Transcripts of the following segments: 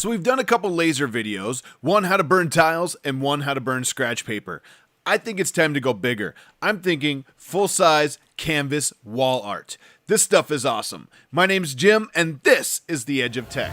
So we've done a couple laser videos, one how to burn tiles and one how to burn scratch paper. I think it's time to go bigger. I'm thinking full-size canvas wall art. This stuff is awesome. My name's Jim and this is The Edge of Tech.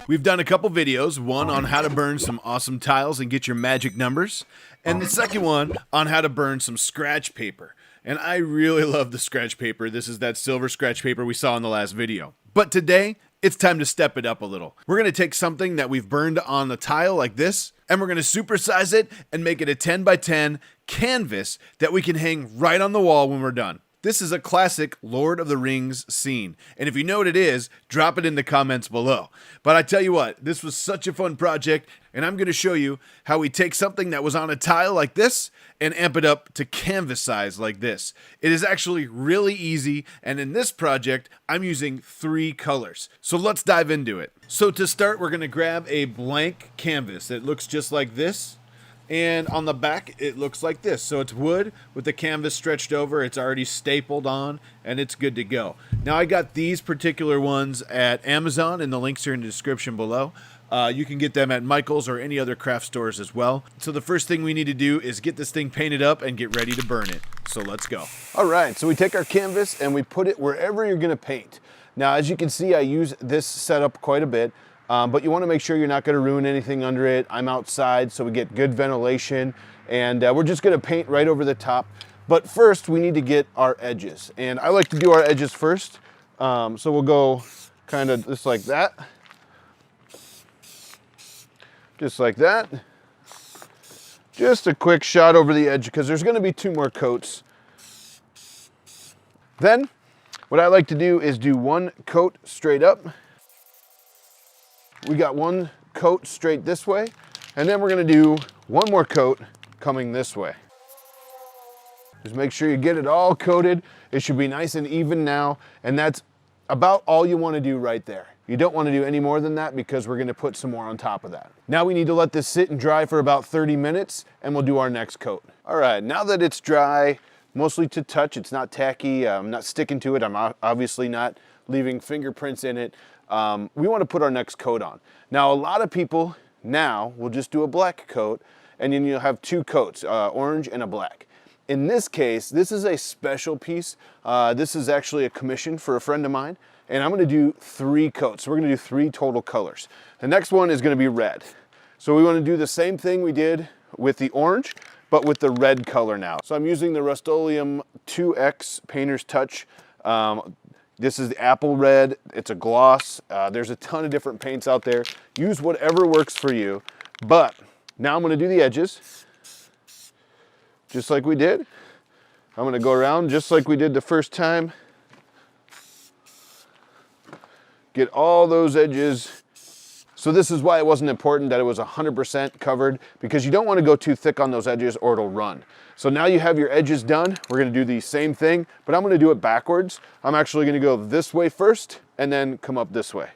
We've done a couple videos, one on how to burn some awesome tiles and get your magic numbers, and the second one on how to burn some scratch paper. And I really love the scratch paper. This is that silver scratch paper we saw in the last video. But today, it's time to step it up a little. We're going to take something that we've burned on the tile like this, and we're going to supersize it and make it a 10 by 10 canvas that we can hang right on the wall when we're done. This is a classic Lord of the Rings scene, and if you know what it is, drop it in the comments below. But I tell you what, this was such a fun project, and I'm going to show you how we take something that was on a tile like this and amp it up to canvas size like this. It is actually really easy, and in this project, I'm using 3 colors. So let's dive into it. So to start, we're going to grab a blank canvas that looks just like this. And on the back, it looks like this. So it's wood with the canvas stretched over. It's already stapled on, and it's good to go. Now, I got these particular ones at Amazon, and the links are in the description below. You can get them at Michael's or any other craft stores as well. So the first thing we need to do is get this thing painted up and get ready to burn it. So let's go. All right, so we take our canvas and we put it wherever you're gonna paint. Now, as you can see, I use this setup quite a bit. But you want to make sure you're not going to ruin anything under it. I'm outside, so we get good ventilation, and we're just going to paint right over the top. But first, we need to get our edges, and I like to do our edges first. So we'll go kind of just like that. Just like that. Just a quick shot over the edge, because there's going to be 2 more coats. Then, what I like to do is do 1 coat straight up. We got 1 coat straight this way, and then we're gonna do 1 more coat coming this way. Just make sure you get it all coated. It should be nice and even now, and that's about all you wanna do right there. You don't wanna do any more than that because we're gonna put some more on top of that. Now we need to let this sit and dry for about 30 minutes, and we'll do our next coat. All right, now that it's dry, mostly to touch, it's not tacky, I'm not sticking to it, I'm obviously not leaving fingerprints in it. We want to put our next coat on. Now, a lot of people now will just do a black coat, and then you'll have 2 coats, orange and a black. In this case, this is a special piece. This is actually a commission for a friend of mine, and I'm going to do 3 coats. So we're going to do 3 total colors. The next one is going to be red. So we want to do the same thing we did with the orange, but with the red color now. So I'm using the Rust-Oleum 2X Painter's Touch. This is the apple red, it's a gloss. There's a ton of different paints out there. Use whatever works for you. But now I'm gonna do the edges, just like we did. I'm gonna go around just like we did the first time. Get all those edges. So this is why it wasn't important that it was 100% covered, because you don't wanna go too thick on those edges or it'll run. So now you have your edges done. We're gonna do the same thing, but I'm gonna do it backwards. I'm actually gonna go this way first and then come up this way.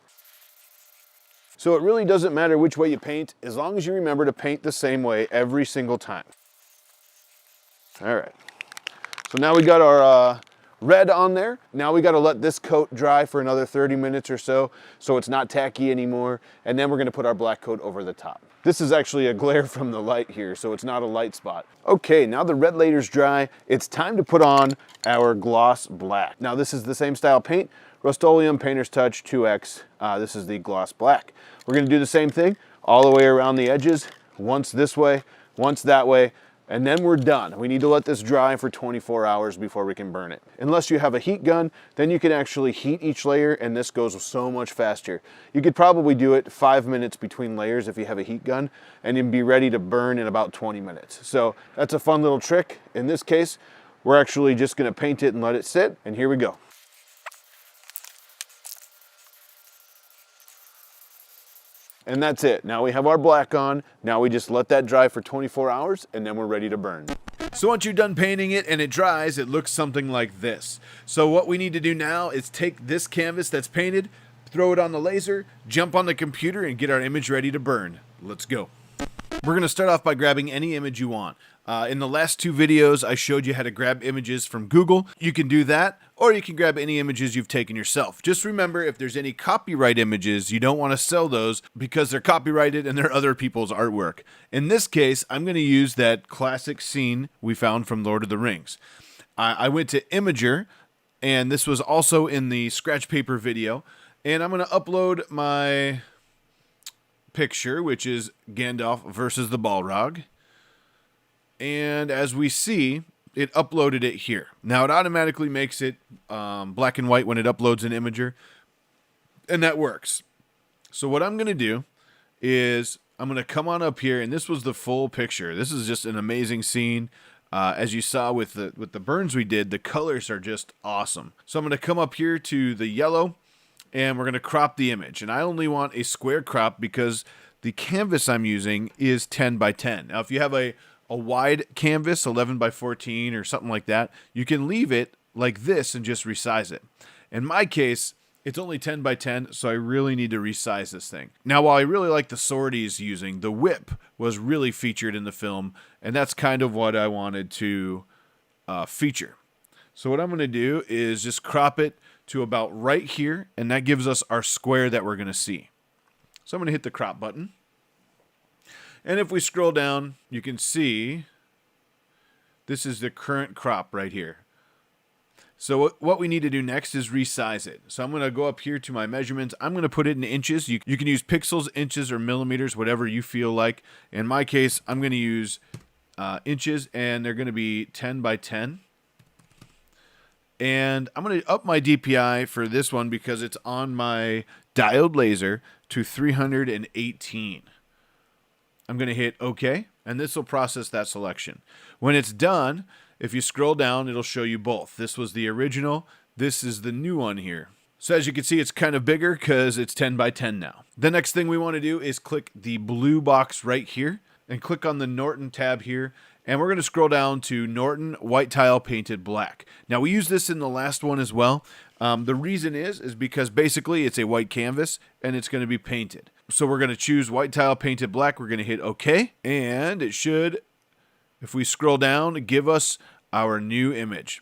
So it really doesn't matter which way you paint, as long as you remember to paint the same way every single time. All right, so now we got our red on there. Now we got to let this coat dry for another 30 minutes or so it's not tacky anymore, and then we're going to put our black coat over the top. This is actually a glare from the light here, so it's not a light spot. Okay, now the red layer's dry, it's time to put on our gloss black. Now this is the same style paint, Rust-Oleum Painter's Touch 2X. This is the gloss black. We're going to do the same thing all the way around the edges, once this way, once that way, and then we're done. We need to let this dry for 24 hours before we can burn it. Unless you have a heat gun, then you can actually heat each layer, and this goes so much faster. You could probably do it 5 minutes between layers if you have a heat gun, and you'd be ready to burn in about 20 minutes. So that's a fun little trick. In this case, we're actually just gonna paint it and let it sit, and here we go. And that's it. Now we have our black on. Now we just let that dry for 24 hours and then we're ready to burn. So once you're done painting it and it dries, it looks something like this. So what we need to do now is take this canvas that's painted, throw it on the laser, jump on the computer, and get our image ready to burn. Let's go. We're going to start off by grabbing any image you want. In the last 2 videos, I showed you how to grab images from Google. You can do that, or you can grab any images you've taken yourself. Just remember, if there's any copyright images, you don't want to sell those because they're copyrighted and they're other people's artwork. In this case, I'm going to use that classic scene we found from Lord of the Rings. I went to Imager, and this was also in the scratch paper video, and I'm going to upload my picture, which is Gandalf versus the Balrog. And as we see, it uploaded it here. Now it automatically makes it black and white when it uploads an Imager, and that works. So what I'm going to do is I'm going to come on up here, and this was the full picture. This is just an amazing scene. As you saw with the burns we did, the colors are just awesome. So I'm going to come up here to the yellow, and we're going to crop the image. And I only want a square crop because the canvas I'm using is 10 by 10. Now if you have a wide canvas, 11 by 14 or something like that, you can leave it like this and just resize it. In my case, it's only 10 by 10, so I really need to resize this thing. Now, while I really like the sword he's using, the whip was really featured in the film, and that's kind of what I wanted to feature. So what I'm going to do is just crop it to about right here, and that gives us our square that we're going to see. So I'm going to hit the crop button. And if we scroll down, you can see this is the current crop right here. So what we need to do next is resize it. So I'm going to go up here to my measurements. I'm going to put it in inches. You can use pixels, inches, or millimeters, whatever you feel like. In my case, I'm going to use inches, and they're going to be 10 by 10. And I'm going to up my DPI for this one because it's on my diode laser to 318. I'm going to hit OK, and this will process that selection. When it's done, if you scroll down, it'll show you both. This was the original. This is the new one here. So as you can see, it's kind of bigger because it's 10 by 10 now. The next thing we want to do is click the blue box right here and click on the Norton tab here. And we're going to scroll down to Norton White Tile Painted Black. Now, we used this in the last one as well. The reason is because basically it's a white canvas and it's going to be painted. So we're going to choose White Tile Painted Black. We're going to hit OK. And it should, if we scroll down, give us our new image.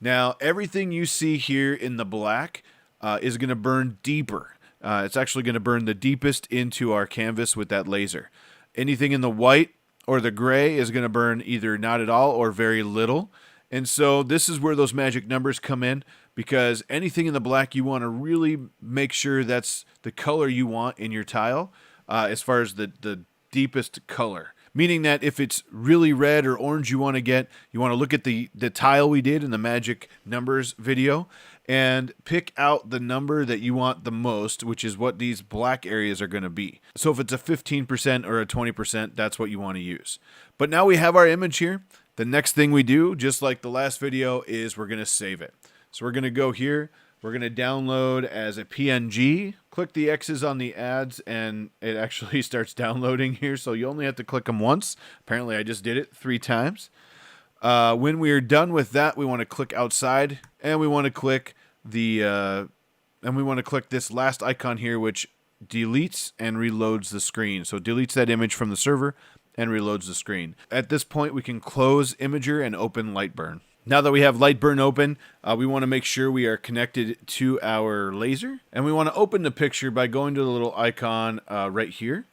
Now, everything you see here in the black is going to burn deeper. It's actually going to burn the deepest into our canvas with that laser. Anything in the white or the gray is going to burn either not at all or very little. And so this is where those magic numbers come in, because anything in the black, you want to really make sure that's the color you want in your tile as far as the deepest color. Meaning that if it's really red or orange you want to look at the tile we did in the magic numbers video and pick out the number that you want the most, which is what these black areas are going to be. So if it's a 15% or a 20%, that's what you want to use. But now we have our image here. The next thing we do, just like the last video, is we're going to save it. So we're going to go here. We're going to download as a PNG. Click the X's on the ads, and it actually starts downloading here. So you only have to click them once. Apparently, I just did it 3 times. When we are done with that, we want to click outside, and we want to click this last icon here, which deletes and reloads the screen. So it deletes that image from the server and reloads the screen. At this point, we can close Imager and open Lightburn. Now that we have Lightburn open, we want to make sure we are connected to our laser. And we want to open the picture by going to the little icon right here.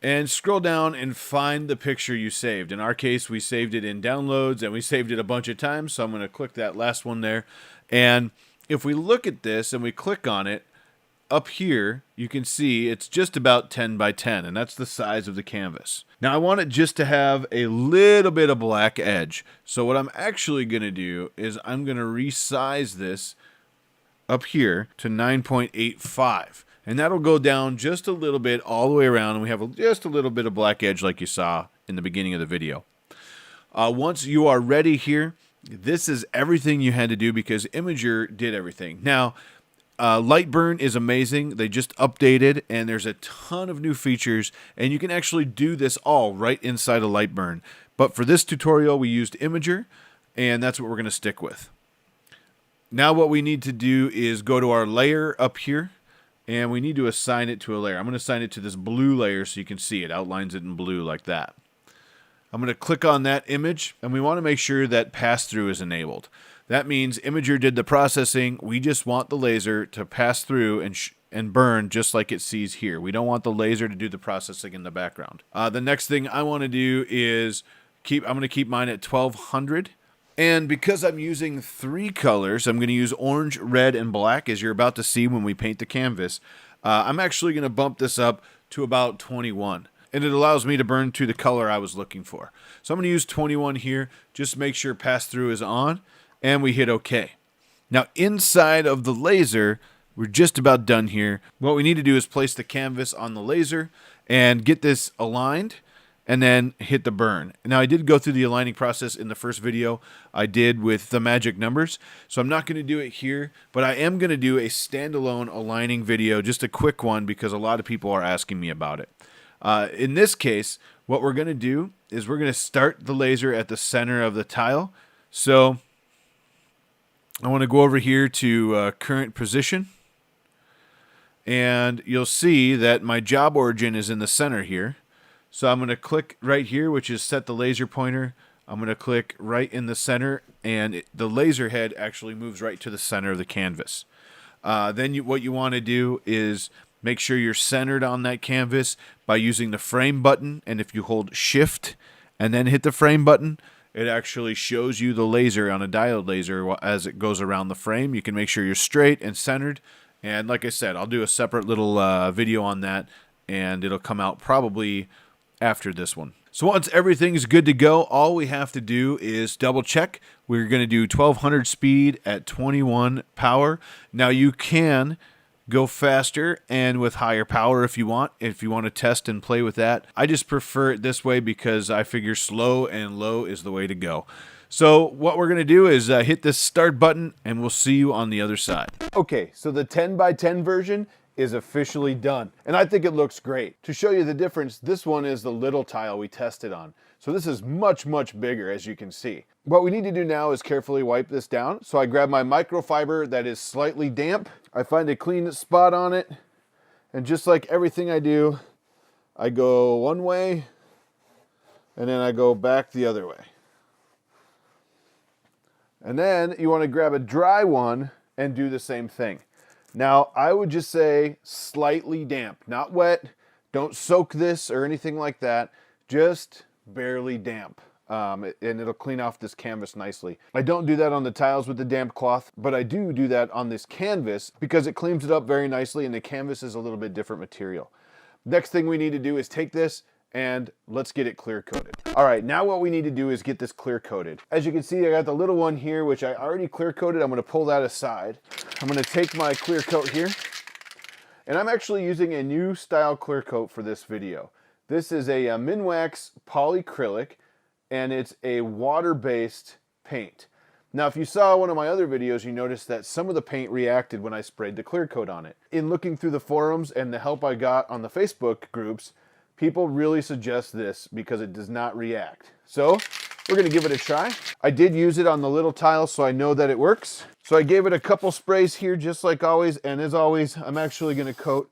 And scroll down and find the picture you saved. In our case, we saved it in downloads, and we saved it a bunch of times. So I'm going to click that last one there. And if we look at this and we click on it, up here, you can see it's just about 10 by 10, and that's the size of the canvas. Now, I want it just to have a little bit of black edge. So what I'm actually going to do is I'm going to resize this up here to 9.85. And that'll go down just a little bit all the way around, and we have just a little bit of black edge like you saw in the beginning of the video. Once you are ready here, this is everything you had to do because Imager did everything. Now, Lightburn is amazing. They just updated, and there's a ton of new features, and you can actually do this all right inside of Lightburn. But for this tutorial, we used Imager, and that's what we're going to stick with. Now what we need to do is go to our layer up here, and we need to assign it to a layer. I'm going to assign it to this blue layer so you can see it. Outlines it in blue like that. I'm going to click on that image, and we want to make sure that pass-through is enabled. That means Imager did the processing. We just want the laser to pass through and burn just like it sees here. We don't want the laser to do the processing in the background. The next thing I want to do is I'm going to keep mine at 1200. And because I'm using 3 colors, I'm going to use orange, red, and black, as you're about to see when we paint the canvas. I'm actually going to bump this up to about 21. And it allows me to burn to the color I was looking for. So I'm going to use 21 here. Just make sure pass-through is on. And we hit OK. Now inside of the laser, we're just about done here. What we need to do is place the canvas on the laser and get this aligned and then hit the burn. Now I did go through the aligning process in the first video I did with the magic numbers. So I'm not going to do it here, but I am going to do a standalone aligning video, just a quick one because a lot of people are asking me about it. In this case, what we're going to do is we're going to start the laser at the center of the tile. So I want to go over here to current position. And you'll see that my job origin is in the center here. So I'm going to click right here, which is set the laser pointer. I'm going to click right in the center, and the laser head actually moves right to the center of the canvas. Then what you want to do is make sure you're centered on that canvas by using the frame button. And if you hold shift and then hit the frame button, it actually shows you the laser on a diode laser as it goes around the frame. You can make sure you're straight and centered. And like I said, I'll do a separate little video on that, and it'll come out probably after this one. So once everything's good to go, all we have to do is double check. We're going to do 1200 speed at 21 power. Now you can go faster and with higher power if you want to test and play with that. I just prefer it this way because I figure slow and low is the way to go. So what we're going to do is hit this start button, and we'll see you on the other side. Okay, so the 10x10 version is officially done, and I think it looks great. To show you the difference, this one is the little tile we tested on. So this is much, much bigger, as you can see. What we need to do now is carefully wipe this down. So I grab my microfiber that is slightly damp. I find a clean spot on it, and just like everything I do, I go one way, and then I go back the other way. And then you want to grab a dry one and do the same thing. Now, I would just say slightly damp, not wet. Don't soak this or anything like that. Just barely damp. And it'll clean off this canvas nicely. I don't do that on the tiles with the damp cloth, but I do that on this canvas because it cleans it up very nicely, and the canvas is a little bit different material. Next thing we need to do is take this and let's get it clear coated. All right, now what we need to do is get this clear coated. As you can see, I got the little one here, which I already clear coated. I'm gonna pull that aside. I'm gonna take my clear coat here, and I'm actually using a new style clear coat for this video. This is a Minwax polyacrylic, and it's a water-based paint. Now, if you saw one of my other videos, you noticed that some of the paint reacted when I sprayed the clear coat on it. In looking through the forums and the help I got on the Facebook groups, people really suggest this because it does not react. So we're going to give it a try. I did use it on the little tile, so I know that it works. So I gave it a couple sprays here, just like always. And as always, I'm actually going to coat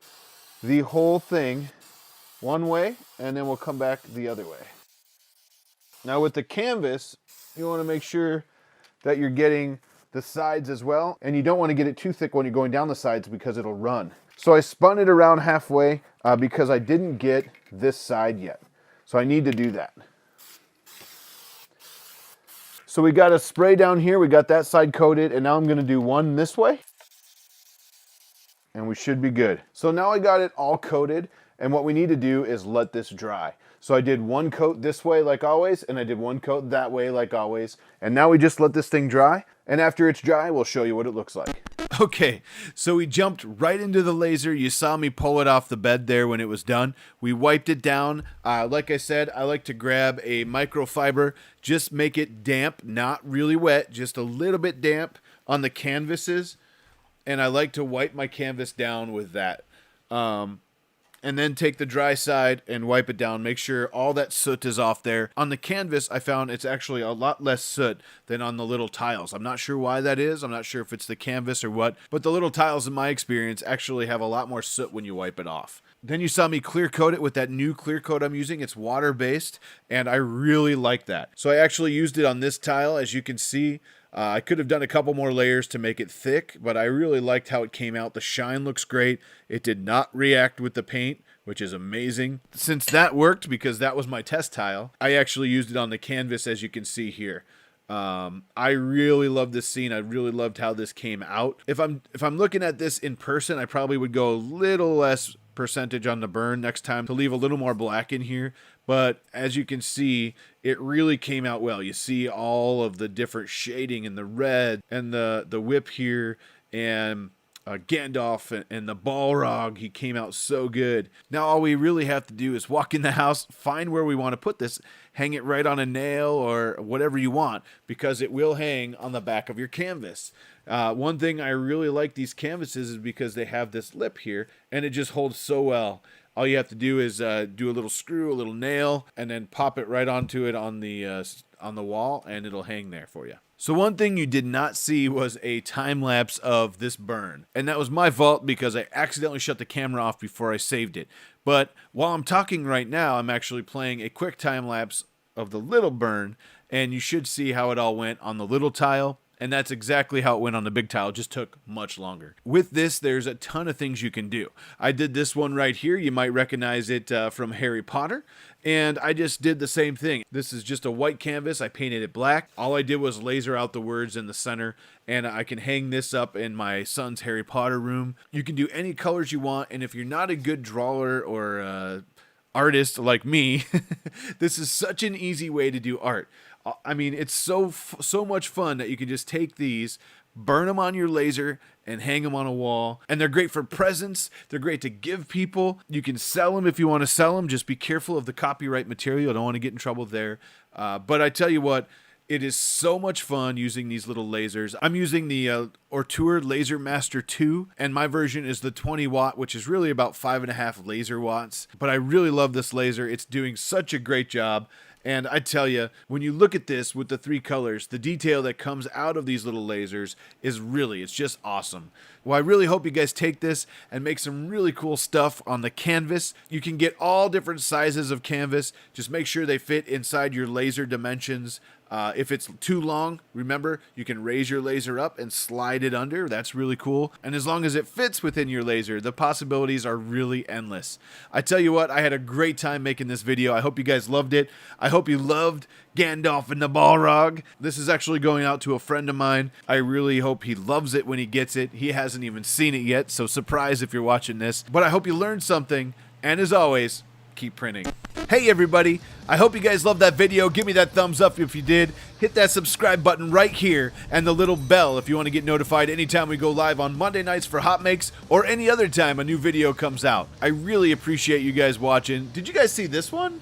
the whole thing one way, and then we'll come back the other way. Now with the canvas, you want to make sure that you're getting the sides as well. And you don't want to get it too thick when you're going down the sides because it'll run. So I spun it around halfway because I didn't get this side yet. So I need to do that. So we got a spray down here. We got that side coated, and now I'm going to do one this way. And we should be good. So now I got it all coated, and what we need to do is let this dry. So I did one coat this way like always, and I did one coat that way like always. And now we just let this thing dry, and after it's dry, we'll show you what it looks like. Okay, so we jumped right into the laser. You saw me pull it off the bed there when it was done. We wiped it down. Like I said, I like to grab a microfiber, just make it damp, not really wet, just a little bit damp on the canvases. And I like to wipe my canvas down with that. and then take the dry side and wipe it down. Make sure all that soot is off there. On the canvas, I found it's actually a lot less soot than on the little tiles. I'm not sure why that is. I'm not sure if it's the canvas or what, but the little tiles, in my experience, actually have a lot more soot when you wipe it off. Then you saw me clear coat it with that new clear coat I'm using. It's water based, and I really like that. So I actually used it on this tile. As you can see, I could have done a couple more layers to make it thick, but I really liked how it came out. The shine looks great. It did not react with the paint, which is amazing. Since that worked, because that was my test tile, I actually used it on the canvas, as you can see here. I really love this scene. I really loved how this came out. If I'm looking at this in person, I probably would go a little less percentage on the burn next time to leave a little more black in here. But as you can see, it really came out well. You see all of the different shading and the red and the whip here, and Gandalf and the Balrog. He came out so good. Now all we really have to do is walk in the house, find where we want to put this, hang it right on a nail or whatever you want, because it will hang on the back of your canvas. One thing I really like these canvases is because they have this lip here, and it just holds so well. All you have to do is do a little screw, a little nail, and then pop it right onto it on the wall, and it'll hang there for you. So one thing you did not see was a time lapse of this burn, and that was my fault because I accidentally shut the camera off before I saved it. But while I'm talking right now, I'm actually playing a quick time lapse of the little burn, and you should see how it all went on the little tile. And that's exactly how it went on the big tile. It just took much longer. With this, there's a ton of things you can do. I did this one right here. You might recognize it from Harry Potter. And I just did the same thing. This is just a white canvas. I painted it black. All I did was laser out the words in the center. And I can hang this up in my son's Harry Potter room. You can do any colors you want. And if you're not a good drawer or artist like me, this is such an easy way to do art. I mean, it's so much fun that you can just take these, burn them on your laser, and hang them on a wall. And they're great for presents. They're great to give people. You can sell them if you want to sell them. Just be careful of the copyright material. I don't want to get in trouble there. But I tell you what, it is so much fun using these little lasers. I'm using the Ortur Laser Master 2, and my version is the 20 watt, which is really about 5.5 laser watts. But I really love this laser. It's doing such a great job. And I tell you, when you look at this with the 3 colors, the detail that comes out of these little lasers is it's just awesome. Well, I really hope you guys take this and make some really cool stuff on the canvas. You can get all different sizes of canvas. Just make sure they fit inside your laser dimensions. If it's too long, remember, you can raise your laser up and slide it under. That's really cool. And as long as it fits within your laser, the possibilities are really endless. I tell you what, I had a great time making this video. I hope you guys loved it. I hope you loved Gandalf and the Balrog. This is actually going out to a friend of mine. I really hope he loves it when he gets it. He hasn't even seen it yet, so surprise if you're watching this. But I hope you learned something, and as always, keep printing. Hey everybody, I hope you guys loved that video. Give me that thumbs up if you did. Hit that subscribe button right here and the little bell if you want to get notified anytime we go live on Monday nights for Hot Makes or any other time a new video comes out. I really appreciate you guys watching. Did you guys see this one?